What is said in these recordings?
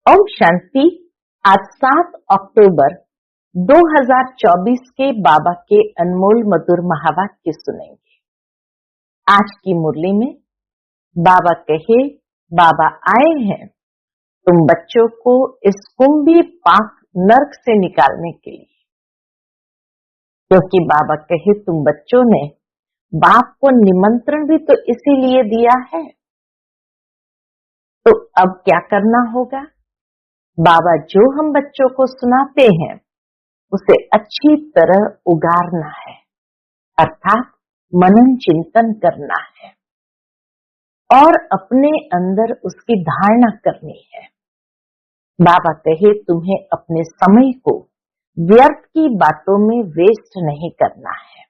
ओम शांति। आज 7 अक्टूबर 2024 के बाबा के अनमोल मधुर महावाक्य सुनेंगे। आज की मुरली में बाबा कहे, बाबा आए हैं तुम बच्चों को इस कुंभी पाक नरक से निकालने के लिए, क्योंकि बाबा कहे तुम बच्चों ने बाप को निमंत्रण भी तो इसीलिए दिया है। तो अब क्या करना होगा? बाबा जो हम बच्चों को सुनाते हैं उसे अच्छी तरह उगारना है, अर्थात मनन चिंतन करना है और अपने अंदर उसकी धारणा करनी है। बाबा कहे तुम्हें अपने समय को व्यर्थ की बातों में वेस्ट नहीं करना है,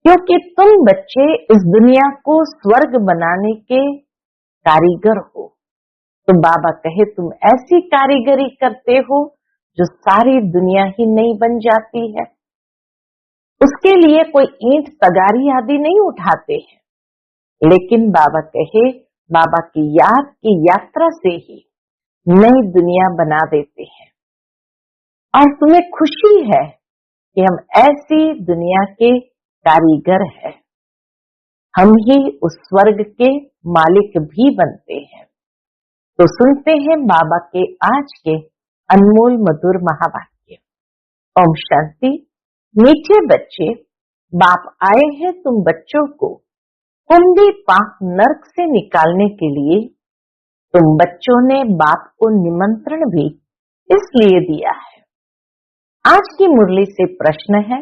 क्योंकि तुम बच्चे इस दुनिया को स्वर्ग बनाने के कारीगर हो। तो बाबा कहे तुम ऐसी कारीगरी करते हो जो सारी दुनिया ही नहीं बन जाती है। उसके लिए कोई ईंट तगारी आदि नहीं उठाते हैं, लेकिन बाबा कहे बाबा की याद की यात्रा से ही नई दुनिया बना देते हैं। और तुम्हें खुशी है कि हम ऐसी दुनिया के कारीगर हैं। हम ही उस स्वर्ग के मालिक भी बनते हैं। तो सुनते हैं बाबा के आज के अनमोल मधुर महावाक्य। ओम शांति। मीठे बच्चे, बाप आए हैं तुम बच्चों को कुंभी पाक नरक से निकालने के लिए। तुम बच्चों ने बाप को निमंत्रण भी इसलिए दिया है। आज की मुरली से प्रश्न है,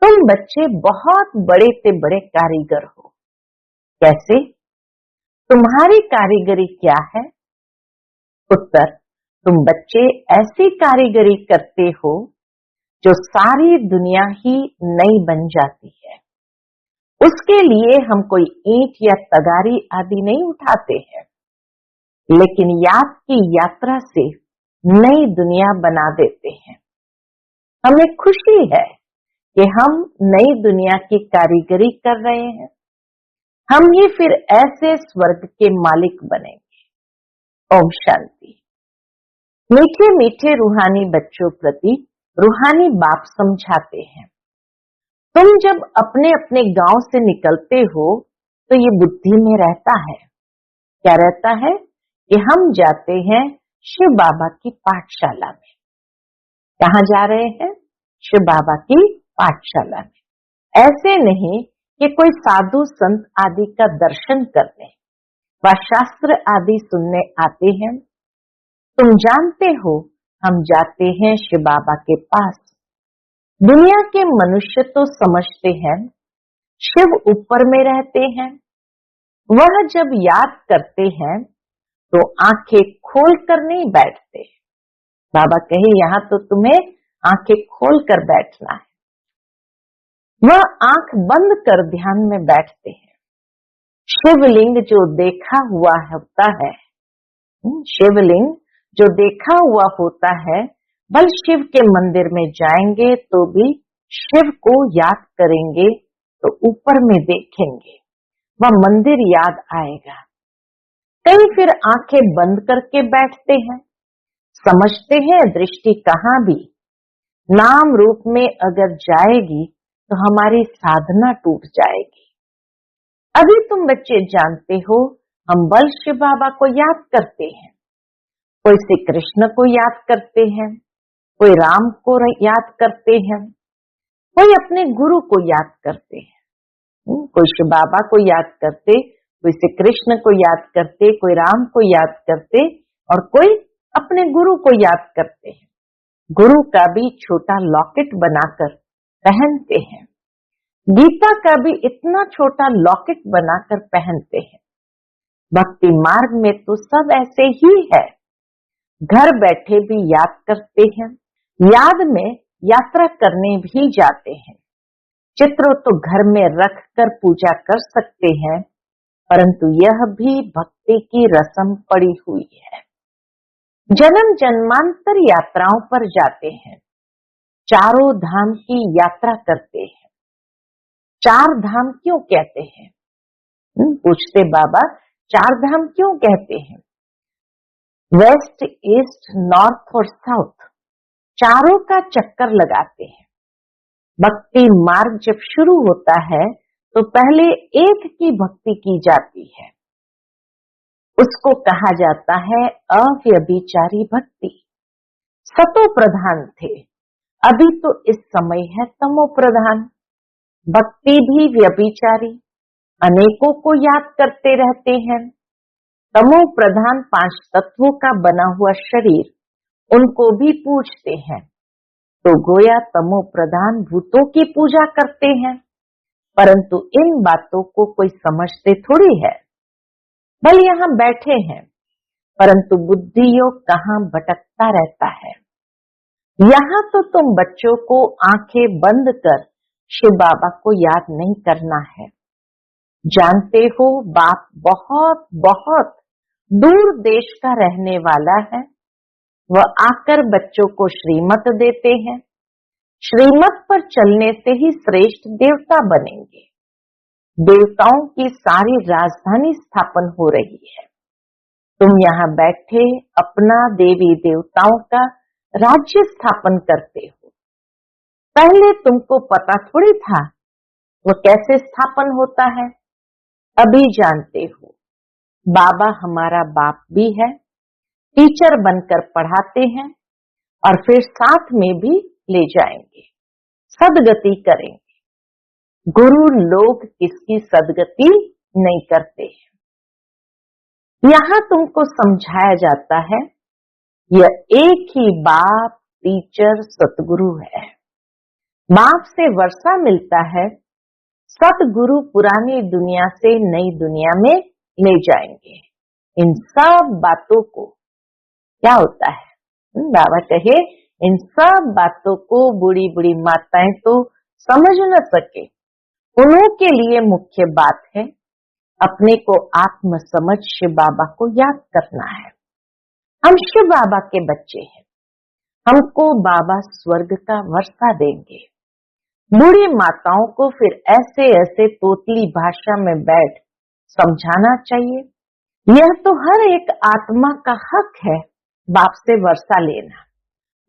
तुम बच्चे बहुत बड़े से बड़े कारीगर हो। कैसे? तुम्हारी कारीगरी क्या है? उत्तर, तुम बच्चे ऐसी कारीगरी करते हो जो सारी दुनिया ही नई बन जाती है। उसके लिए हम कोई ईंट या तगारी आदि नहीं उठाते हैं, लेकिन याद की यात्रा से नई दुनिया बना देते हैं। हमें खुशी है कि हम नई दुनिया की कारीगरी कर रहे हैं। हम ही फिर ऐसे स्वर्ग के मालिक बनेंगे। ओम शांति। मीठे मीठे रूहानी बच्चों प्रति रूहानी बाप समझाते हैं, तुम जब अपने अपने गांव से निकलते हो तो ये बुद्धि में रहता है। क्या रहता है? कि हम जाते हैं शिव बाबा की पाठशाला में। कहाँ जा रहे हैं? शिव बाबा की पाठशाला में। ऐसे नहीं कि कोई साधु संत आदि का दर्शन करने व शास्त्र आदि सुनने आते हैं। तुम जानते हो हम जाते हैं शिव बाबा के पास। दुनिया के मनुष्य तो समझते हैं शिव ऊपर में रहते हैं। वह जब याद करते हैं तो आंखें खोल कर नहीं बैठते। बाबा कहे यहाँ तो तुम्हें आंखें खोल कर बैठना है। वह आंख बंद कर ध्यान में बैठते हैं। शिवलिंग जो देखा हुआ होता है, शिवलिंग जो देखा हुआ होता है, बल शिव के मंदिर में जाएंगे तो भी शिव को याद करेंगे तो ऊपर में देखेंगे, वह मंदिर याद आएगा। कई फिर आंखें बंद करके बैठते हैं, समझते हैं दृष्टि कहाँ भी नाम रूप में अगर जाएगी तो हमारी साधना टूट जाएगी। अभी तुम बच्चे जानते हो हम बल शिव बाबा को याद करते हैं, कोई श्री कृष्ण को याद करते हैं, कोई राम को याद करते हैं, कोई अपने गुरु को याद करते हैं, कोई शिव बाबा को याद करते, कोई श्री कृष्ण को याद करते, कोई राम को याद करते और कोई अपने गुरु को याद करते हैं। गुरु का भी छोटा लॉकेट बनाकर पहनते हैं। गीता का भी इतना छोटा लॉकेट बनाकर पहनते हैं। भक्ति मार्ग में तो सब ऐसे ही है। घर बैठे भी याद करते हैं, याद में यात्रा करने भी जाते हैं। चित्र तो घर में रख कर पूजा कर सकते हैं, परंतु यह भी भक्ति की रस्म पड़ी हुई है। जन्म जन्मांतर यात्राओं पर जाते हैं, चारों धाम की यात्रा करते हैं। चार धाम क्यों कहते हैं? पूछते बाबा, चार धाम क्यों कहते हैं? वेस्ट, ईस्ट, नॉर्थ और साउथ चारों का चक्कर लगाते हैं। भक्ति मार्ग जब शुरू होता है तो पहले एक की भक्ति की जाती है, उसको कहा जाता है अव्यभिचारी भक्ति। सतो प्रधान थे, अभी तो इस समय है तमो प्रधान। भक्ति भी व्यभिचारी, अनेकों को याद करते रहते हैं। तमो प्रधान 5 तत्वों का बना हुआ शरीर, उनको भी पूजते हैं, तो गोया तमो प्रधान भूतों की पूजा करते हैं। परंतु इन बातों को कोई समझते थोड़ी है। भले यहाँ बैठे हैं, परंतु बुद्धि योग कहाँ भटकता रहता है। यहाँ तो तुम बच्चों को आंखें बंद कर शिव बाबा को याद नहीं करना है। जानते हो बाप बहुत बहुत दूर देश का रहने वाला है। वह आकर बच्चों को श्रीमत देते हैं। श्रीमत पर चलने से ही श्रेष्ठ देवता बनेंगे। देवताओं की सारी राजधानी स्थापन हो रही है। तुम यहाँ बैठे अपना देवी देवताओं का राज्य स्थापन करते हो। पहले तुमको पता थोड़ी था वो कैसे स्थापन होता है। अभी जानते हो। बाबा हमारा बाप भी है, टीचर बनकर पढ़ाते हैं और फिर साथ में भी ले जाएंगे, सदगति करेंगे। गुरु लोग किसकी सदगति नहीं करते हैं। यहाँ तुमको समझाया जाता है यह एक ही बाप टीचर सतगुरु है। बाप से वर्षा मिलता है, सतगुरु पुरानी दुनिया से नई दुनिया में ले जाएंगे। इन सब बातों को क्या होता है, बाबा कहे इन सब बातों को बूढ़ी बूढ़ी माताएं तो समझ न सके। उन्हों के लिए मुख्य बात है अपने को आत्म समझ शिव बाबा को याद करना है। हम शिव बाबा के बच्चे हैं, हमको बाबा स्वर्ग का वर्षा देंगे। बूढ़ी माताओं को फिर ऐसे ऐसे तोतली भाषा में बैठ समझाना चाहिए। यह तो हर एक आत्मा का हक है बाप से वर्षा लेना।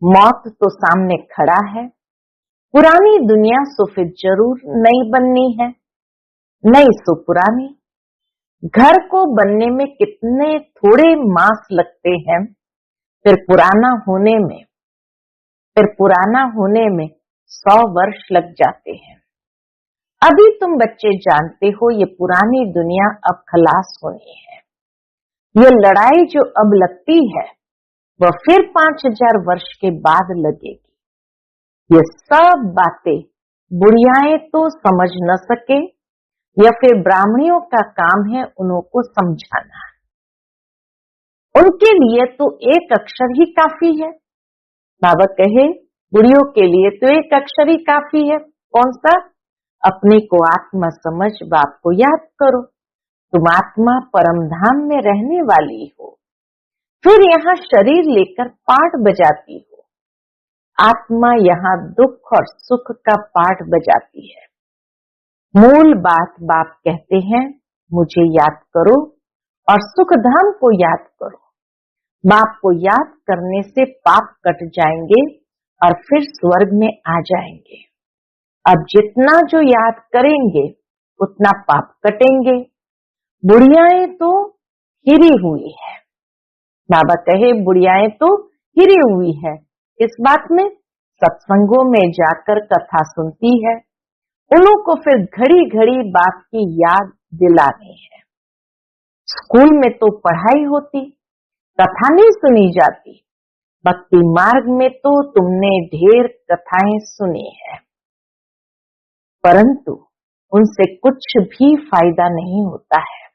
मौत तो सामने खड़ा है। पुरानी दुनिया सो फिर जरूर नई बननी है, नई सो पुरानी। घर को बनने में कितने थोड़े मास लगते हैं, फिर पुराना होने में 100 वर्ष लग जाते हैं। अभी तुम बच्चे जानते हो ये पुरानी दुनिया अब खलास होनी है। ये लड़ाई जो अब लगती है वह फिर 5000 वर्ष के बाद लगेगी। ये सब बातें बुढ़ियाएं तो समझ न सके, या फिर ब्राह्मणियों का काम है उन्हों को समझाना। उनके लिए तो एक अक्षर ही काफी है। बाबा कहे बुढ़ियों के लिए तो एक अक्षर ही काफी है। कौन सा? अपने को आत्मा समझ बाप को याद करो। तुम आत्मा परम धाम में रहने वाली हो, फिर यहाँ शरीर लेकर पाठ बजाती हो। आत्मा यहाँ दुख और सुख का पाठ बजाती है। मूल बात बाप कहते हैं मुझे याद करो और सुख धाम को याद करो। बाप को याद करने से पाप कट जाएंगे और फिर स्वर्ग में आ जाएंगे। अब जितना जो याद करेंगे उतना पाप कटेंगे। बुढ़ियाएं तो हिरी हुई है। बाबा कहे बुढ़ियाएं तो हिरी हुई है। इस बात में सत्संगों में जाकर कथा सुनती है, उन्हों को फिर घड़ी घड़ी बात की याद दिलानी है। स्कूल में तो पढ़ाई होती, कथा नहीं सुनी जाती। भक्ति मार्ग में तो तुमने ढेर कथाएं सुनी है, परंतु उनसे कुछ भी फायदा नहीं होता है।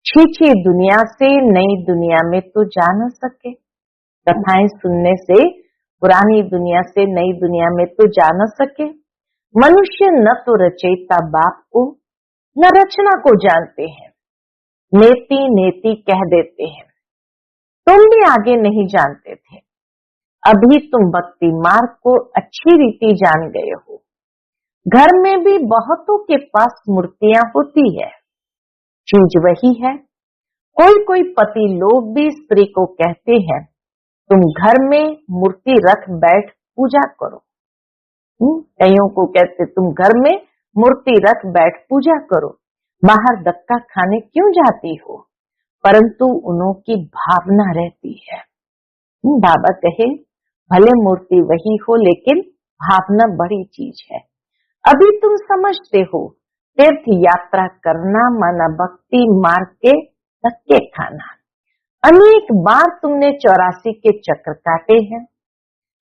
छीछी दुनिया से नई दुनिया में तो जा न सके। कथाएं सुनने से पुरानी दुनिया से नई दुनिया में तो जा न सके। मनुष्य न तो रचयिता बाप को न रचना को जानते हैं, नेति नेति कह देते हैं। तुम भी आगे नहीं जानते थे, अभी तुम भक्ति मार्ग को अच्छी रीति जान गए हो। घर में भी बहुतों के पास मूर्तियां होती है, चीज वही है। कोई कोई पति लोग भी स्त्री को कहते हैं तुम घर में मूर्ति रख बैठ पूजा करो। कईयों को कहते तुम घर में मूर्ति रख बैठ पूजा करो, बाहर धक्का खाने क्यों जाती हो। परंतु उनकी भावना रहती है। बाबा कहे भले मूर्ति वही हो लेकिन भावना बड़ी चीज है। अभी तुम समझते हो तीर्थ यात्रा करना माना भक्ति मार्ग के धक्के खाना। अनेक बार तुमने 84 के चक्र काटे हैं।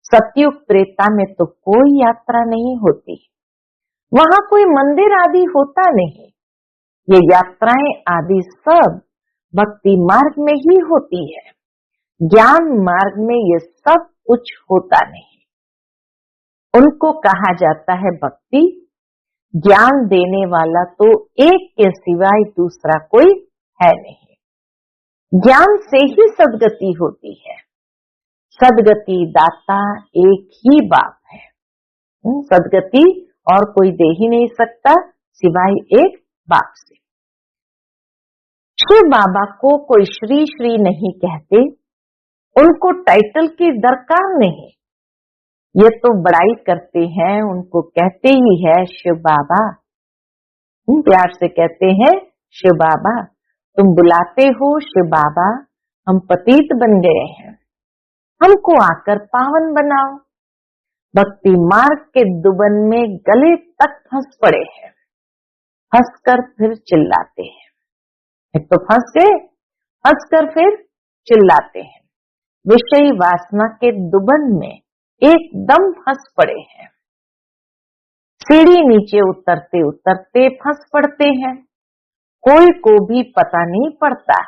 सतयुग त्रेता में तो कोई यात्रा नहीं होती, वहां कोई मंदिर आदि होता नहीं। ये यात्राएं आदि सब भक्ति मार्ग में ही होती है। ज्ञान मार्ग में ये सब कुछ होता नहीं। उनको कहा जाता है भक्ति। ज्ञान देने वाला तो एक के सिवाय दूसरा कोई है नहीं। ज्ञान से ही सदगति होती है। सदगति दाता एक ही बाप है। सदगति और कोई दे ही नहीं सकता सिवाय एक बाप से। शिव बाबा को कोई श्री श्री नहीं कहते, उनको टाइटल की दरकार नहीं। ये तो बड़ाई करते हैं, उनको कहते ही है शिव बाबा। प्यार से कहते हैं शिव बाबा। तुम बुलाते हो शिव बाबा, हम पतित बन गए हैं, हमको आकर पावन बनाओ। भक्ति मार्ग के दुबन में गले तक फंस पड़े हैं, हंसकर फिर चिल्लाते हैं। एक तो फंस गए, हंसकर फिर चिल्लाते हैं। विषयी वासना के दुबन में एकदम फंस पड़े हैं। सीढ़ी नीचे उतरते उतरते फंस पड़ते हैं। कोई को भी पता नहीं पड़ता,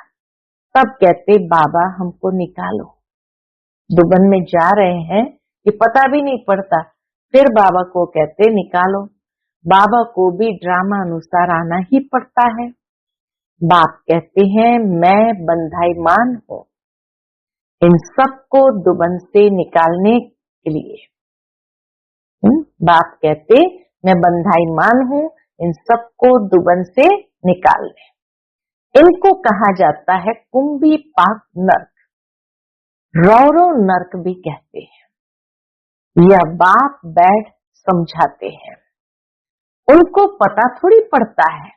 तब कहते बाबा हमको निकालो। दुबन में जा रहे हैं कि पता भी नहीं पड़ता, फिर बाबा को कहते निकालो। बाबा को भी ड्रामा अनुसार आना ही पड़ता है। बाप कहते हैं मैं बंधाईमान हूं इन सबको दुबन से निकालने के लिए। बाप कहते मैं बंधाईमान हूं इन सबको दुबन से निकालने। इनको कहा जाता है कुंभी पाक नर्क, रौरो नर्क भी कहते हैं। यह बाप बैठ समझाते हैं। उनको पता थोड़ी पड़ता है,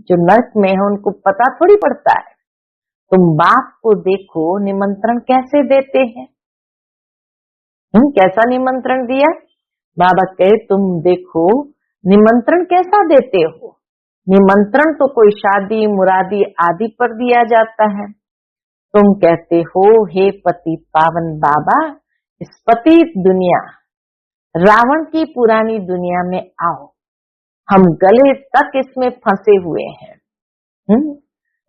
जो नर्क में है उनको पता थोड़ी पड़ता है। तुम बाप को देखो निमंत्रण कैसे देते हैं। कैसा निमंत्रण दिया? बाबा कहे तुम देखो निमंत्रण कैसा देते हो। निमंत्रण तो कोई शादी मुरादी आदि पर दिया जाता है। तुम कहते हो हे पति पावन बाबा, इस पतित दुनिया रावण की पुरानी दुनिया में आओ, हम गले तक इसमें फंसे हुए हैं।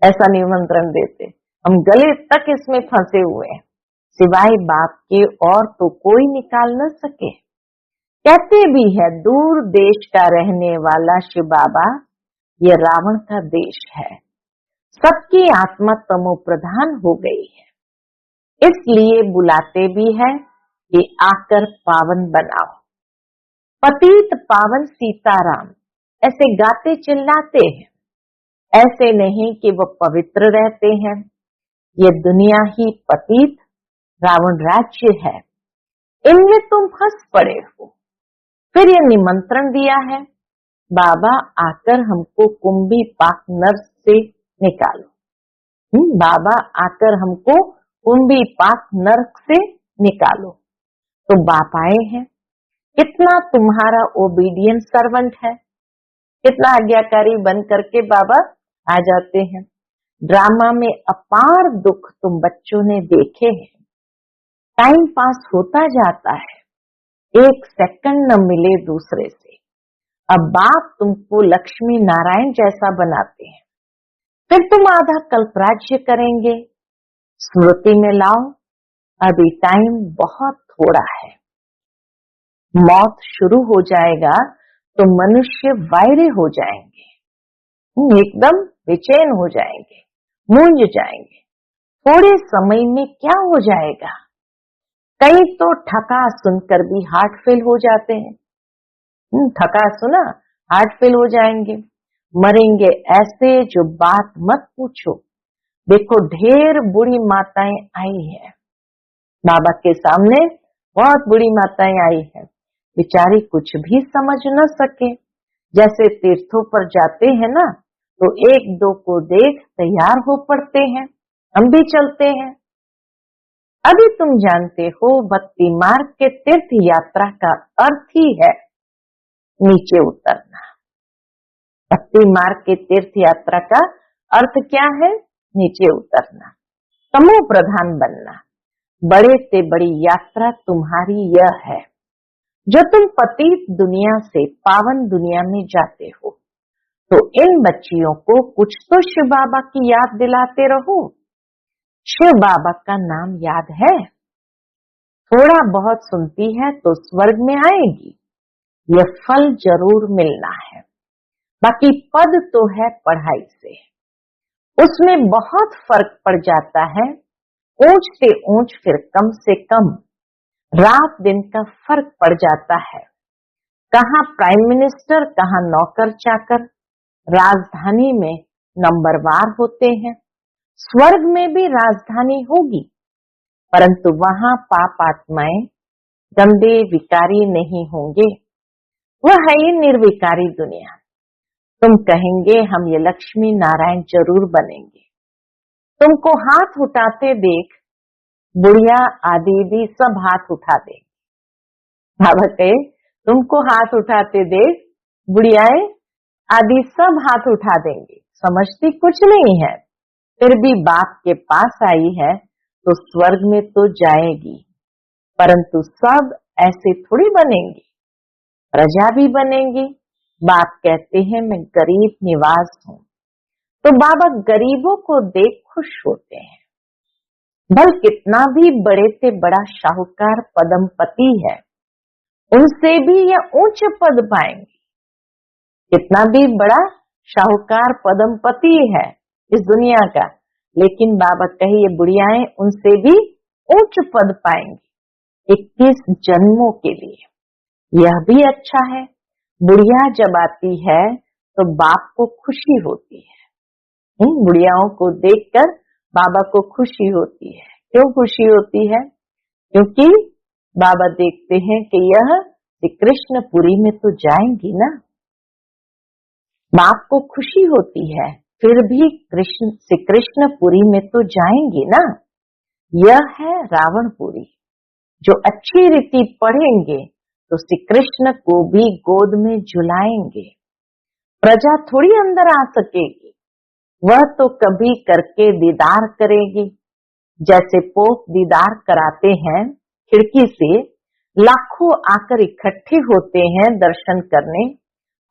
ऐसा निमंत्रण देते, हम गले तक इसमें फंसे हुए हैं, सिवाय बाप के और तो कोई निकाल न सके। कहते भी है दूर देश का रहने वाला शिव बाबा, ये रावण का देश है। सबकी आत्मा तमो प्रधान हो गई है, इसलिए बुलाते भी है कि आकर पावन बनाओ। पतित पावन सीताराम ऐसे गाते चिल्लाते हैं। ऐसे नहीं कि वो पवित्र रहते हैं। ये दुनिया ही पतित रावण राज्य है, इनमें तुम फंस पड़े हो। फिर ये निमंत्रण दिया है बाबा आकर हमको कुंभी पाक नर्क से निकालो। बाबा आकर हमको कुंभी पाक नर्क से निकालो। तो बाप आए हैं। कितना तुम्हारा ओबीडियंट सर्वेंट है, कितना आज्ञाकारी बन करके बाबा आ जाते हैं। ड्रामा में अपार दुख तुम बच्चों ने देखे हैं। टाइम पास होता जाता है, एक सेकंड न मिले दूसरे से। अब बाप तुमको लक्ष्मी नारायण जैसा बनाते हैं, फिर तुम आधा कल्प राज्य करेंगे। स्मृति में लाओ, अभी टाइम बहुत थोड़ा है। मौत शुरू हो जाएगा तो मनुष्य वायरे हो जाएंगे, एकदम बेचैन हो जाएंगे, मूंझ जाएंगे। थोड़े समय में क्या हो जाएगा। कई तो ठका सुनकर भी हार्ट फेल हो जाते हैं। ठका सुना हार्ट फेल हो जाएंगे, मरेंगे ऐसे जो बात मत पूछो। देखो ढेर बूढ़ी माताएं आई हैं, बाबा के सामने बहुत बूढ़ी माताएं आई हैं, बेचारी कुछ भी समझ न सके। जैसे तीर्थों पर जाते हैं ना, तो एक दो को देख तैयार हो पड़ते हैं, हम भी चलते हैं। अभी तुम जानते हो भक्ति मार्ग के तीर्थ यात्रा का अर्थ ही है नीचे उतरना। भक्ति मार्ग के तीर्थ यात्रा का अर्थ क्या है? नीचे उतरना, तमो प्रधान बनना। बड़े से बड़ी यात्रा तुम्हारी यह है, जो तुम पतित दुनिया से पावन दुनिया में जाते हो। तो इन बच्चियों को कुछ तो शिव बाबा की याद दिलाते रहो। शिव बाबा का नाम याद है, थोड़ा बहुत सुनती है तो स्वर्ग में आएगी, यह फल जरूर मिलना है। बाकी पद तो है पढ़ाई से, उसमें बहुत फर्क पड़ जाता है। ऊंच से ऊंच फिर कम से कम, रात दिन का फर्क पड़ जाता है। कहाँ प्राइम मिनिस्टर, कहाँ नौकर चाकर, राजधानी में नंबरवार होते हैं। स्वर्ग में भी राजधानी होगी, परंतु वहां पाप आत्माएं गंदे विकारी नहीं होंगे। वह है ही निर्विकारी दुनिया। तुम कहेंगे हम ये लक्ष्मी नारायण जरूर बनेंगे। तुमको हाथ उठाते देख बुढ़िया आदि भी सब हाथ उठा देंगे। बाबा कहे तुमको हाथ उठाते देख बुढ़ियाएं आदि सब हाथ उठा देंगे। समझती कुछ नहीं है, फिर भी बाप के पास आई है तो स्वर्ग में तो जाएगी, परंतु सब ऐसे थोड़ी बनेंगे, प्रजा भी बनेंगी। बाप कहते हैं मैं गरीब निवास हूँ, तो बाबा गरीबों को देख खुश होते हैं। भल कितना भी बड़े से बड़ा शाहूकार पदमपति है, उनसे भी यह उच्च पद पाएंगे। कितना भी बड़ा शाहूकार पदमपति है इस दुनिया का, लेकिन बाबा कहिए बुढ़ियाएं उनसे भी उच्च पद पाएंगी 21 जन्मों के लिए। यह भी अच्छा है। बुढ़िया जब आती है तो बाप को खुशी होती है। बुढ़ियाओं को देखकर बाबा को खुशी होती है। क्यों खुशी होती है? क्योंकि बाबा देखते हैं कि यह श्री कृष्णपुरी में तो जाएंगी ना। बाप को खुशी होती है, फिर भी श्री कृष्णपुरी में तो जाएंगी ना। यह है रावणपुरी। जो अच्छी रीति पढ़ेंगे तो श्री कृष्ण को भी गोद में झुलाएंगे। प्रजा थोड़ी अंदर आ सकेगी, वह तो कभी करके दीदार करेगी। जैसे पोप दीदार कराते हैं खिड़की से, लाखों आकर इकट्ठे होते हैं दर्शन करने,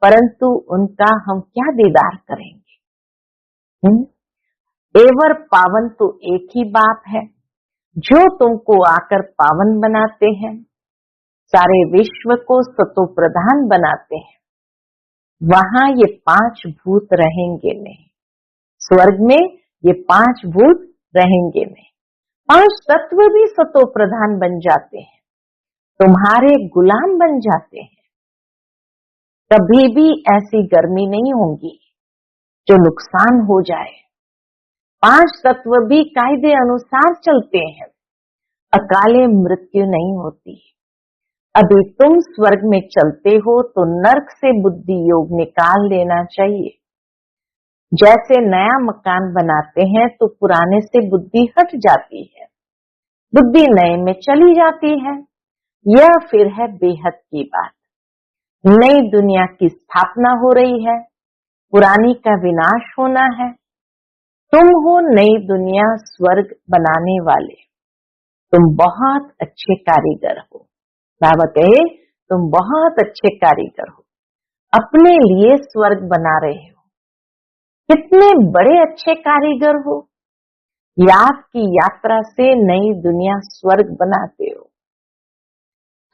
परंतु उनका हम क्या दीदार करेंगे? एवर पावन तो एक ही बाप है, जो तुमको आकर पावन बनाते हैं, सारे विश्व को सतो प्रधान बनाते हैं। वहां ये 5 भूत रहेंगे नहीं, स्वर्ग में ये 5 भूत रहेंगे नहीं। 5 तत्व भी सतो प्रधान बन जाते हैं, तुम्हारे गुलाम बन जाते हैं। कभी भी ऐसी गर्मी नहीं होगी जो नुकसान हो जाए। 5 तत्व भी कायदे अनुसार चलते हैं, अकाले मृत्यु नहीं होती। अभी तुम स्वर्ग में चलते हो तो नर्क से बुद्धि योग निकाल लेना चाहिए। जैसे नया मकान बनाते हैं तो पुराने से बुद्धि हट जाती है, बुद्धि नए में चली जाती है। यह फिर है बेहद की बात। नई दुनिया की स्थापना हो रही है, पुरानी का विनाश होना है। तुम हो नई दुनिया स्वर्ग बनाने वाले, तुम बहुत अच्छे कारीगर हो। बाबा कहे तुम बहुत अच्छे कारीगर हो, अपने लिए स्वर्ग बना रहे हो। कितने बड़े अच्छे कारीगर हो, याद की यात्रा से नई दुनिया स्वर्ग बनाते हो।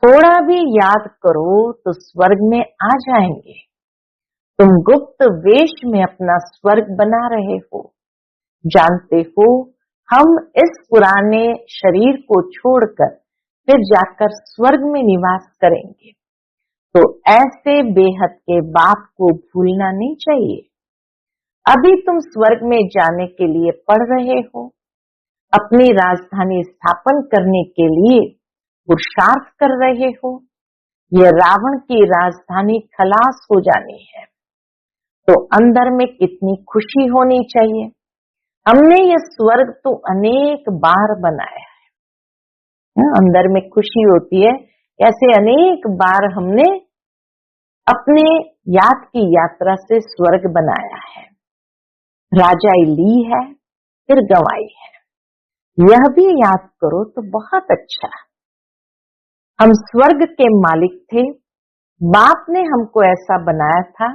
थोड़ा भी याद करो तो स्वर्ग में आ जाएंगे। तुम गुप्त वेश में अपना स्वर्ग बना रहे हो। जानते हो हम इस पुराने शरीर को छोड़कर फिर जाकर स्वर्ग में निवास करेंगे, तो ऐसे बेहद के बाप को भूलना नहीं चाहिए। अभी तुम स्वर्ग में जाने के लिए पढ़ रहे हो, अपनी राजधानी स्थापन करने के लिए पुरुषार्थ कर रहे हो। यह रावण की राजधानी खलास हो जानी है, तो अंदर में कितनी खुशी होनी चाहिए। हमने यह स्वर्ग तो अनेक बार बनाया है, अंदर में खुशी होती है। ऐसे अनेक बार हमने अपने याद की यात्रा से स्वर्ग बनाया है, राजाई ली है फिर गंवाई है। यह भी याद करो तो बहुत अच्छा। हम स्वर्ग के मालिक थे, बाप ने हमको ऐसा बनाया था।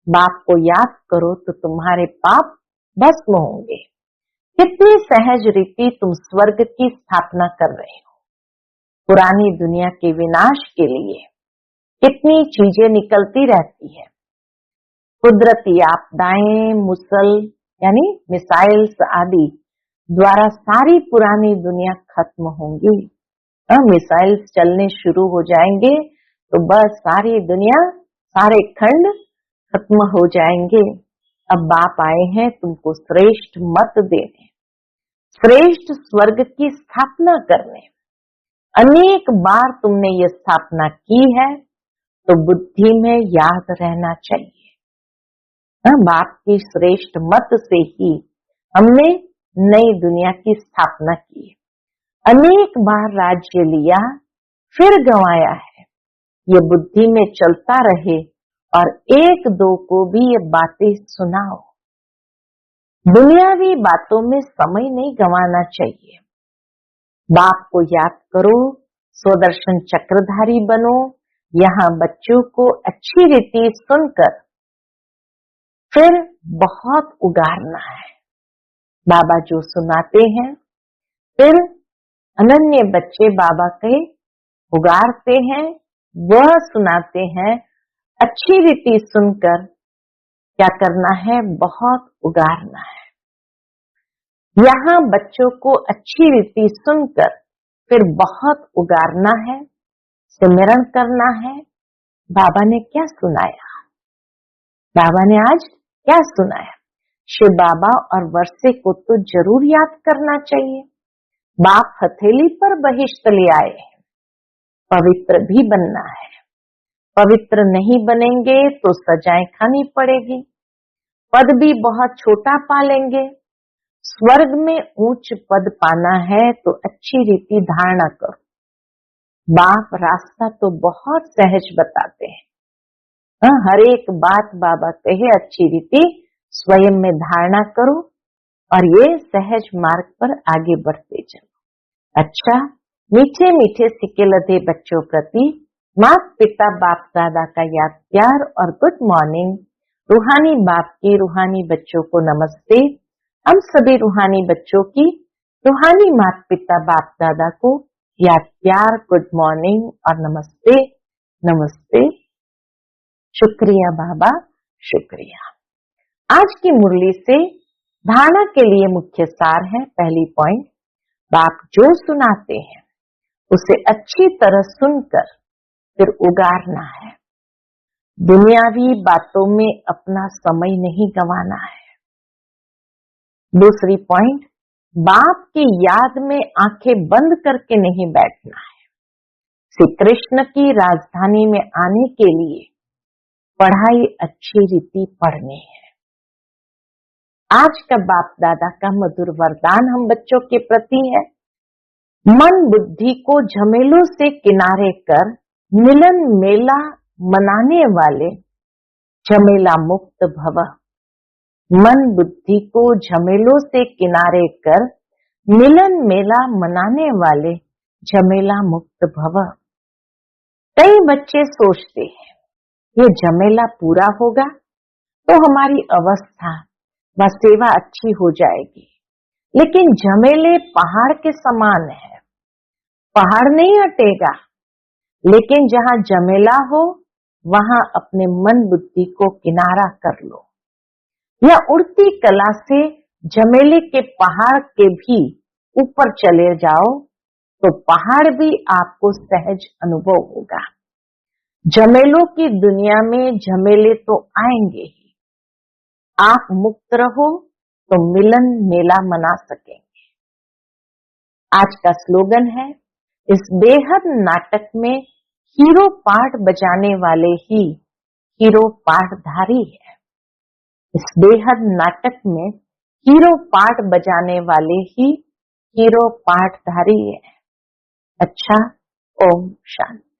बाप को याद करो तो तुम्हारे पाप भस्म होंगे। कितनी सहज रीति तुम स्वर्ग की स्थापना कर रहे हो। पुरानी दुनिया के विनाश के लिए कितनी चीजें निकलती रहती है। कुदरती आपदाएं, मुसल यानी मिसाइल्स आदि द्वारा सारी पुरानी दुनिया खत्म होंगी। मिसाइल्स चलने शुरू हो जाएंगे तो बस सारी दुनिया, सारे खंड खत्म हो जाएंगे। अब बाप आए हैं तुमको श्रेष्ठ मत देने, श्रेष्ठ स्वर्ग की स्थापना करने। अनेक बार तुमने ये स्थापना की है तो बुद्धि में याद रहना चाहिए। बाप की श्रेष्ठ मत से ही हमने नई दुनिया की स्थापना की। अनेक बार राज्य लिया फिर गंवाया है। ये बुद्धि में चलता रहे और एक दो को भी ये बातें सुनाओ। दुनियावी बातों में समय नहीं गंवाना चाहिए। बाप को याद करो, स्वदर्शन चक्रधारी बनो। यहाँ बच्चों को अच्छी रीति सुनकर फिर बहुत उगारना है। बाबा जो सुनाते हैं फिर अनन्य बच्चे बाबा के उगारते हैं, वह सुनाते हैं। अच्छी रीति सुनकर क्या करना है, बहुत उगारना है। यहाँ बच्चों को अच्छी रीति सुनकर फिर बहुत उगारना है, सिमरण करना है। बाबा ने क्या सुनाया, बाबा ने आज क्या सुनाया। शिव बाबा और वर्षे को तो जरूर याद करना चाहिए। बाप हथेली पर बहिष्ठ ले आए हैं, पवित्र भी बनना है। पवित्र नहीं बनेंगे तो सजाएं खानी पड़ेगी, पद भी बहुत छोटा पालेंगे। स्वर्ग में ऊंच पद पाना है तो अच्छी रीति धारणा करो। बाप रास्ता तो बहुत सहज बताते हैं। हर एक बात बाबा कहे अच्छी रीति स्वयं में धारणा करो और ये सहज मार्ग पर आगे बढ़ते चलो। अच्छा, मीठे मीठे सिक्के लदे बच्चों प्रति माता पिता बाप दादा का याद प्यार और गुड मॉर्निंग। रूहानी बाप की रूहानी बच्चों को नमस्ते। हम सभी रूहानी बच्चों की रूहानी माता पिता बाप दादा को याद प्यार, गुड मॉर्निंग और नमस्ते नमस्ते। शुक्रिया बाबा, शुक्रिया। आज की मुरली से धारणा के लिए मुख्य सार है। पहली पॉइंट, बाप जो सुनाते हैं उसे अच्छी तरह सुनकर फिर उगारना है। दुनियावी बातों में अपना समय नहीं गंवाना है। दूसरी पॉइंट, बाप की याद में आंखें बंद करके नहीं बैठना है। श्री कृष्ण की राजधानी में आने के लिए पढ़ाई अच्छी रीति पढ़नी है। आज का बाप दादा का मधुर वरदान हम बच्चों के प्रति है, मन बुद्धि को झमेलों से किनारे कर मिलन मेला मनाने वाले झमेला मुक्त भव। मन बुद्धि को झमेलों से किनारे कर मिलन मेला मनाने वाले झमेला मुक्त भव। कई बच्चे सोचते हैं ये झमेला पूरा होगा तो हमारी अवस्था व सेवा अच्छी हो जाएगी, लेकिन झमेले पहाड़ के समान है। पहाड़ नहीं हटेगा, लेकिन जहां झमेला हो वहां अपने मन बुद्धि को किनारा कर लो, या उड़ती कला से झमेले के पहाड़ के भी ऊपर चले जाओ तो पहाड़ भी आपको सहज अनुभव होगा। झमेलों की दुनिया में झमेले तो आएंगे ही, आप मुक्त रहो तो मिलन मेला मना सकेंगे। आज का स्लोगन है, इस बेहद नाटक में हीरो पार्ट बजाने वाले ही हीरो पार्टधारी है। इस बेहद नाटक में हीरो पार्ट बजाने वाले ही हीरो पार्टधारी है। अच्छा, ओम शांति।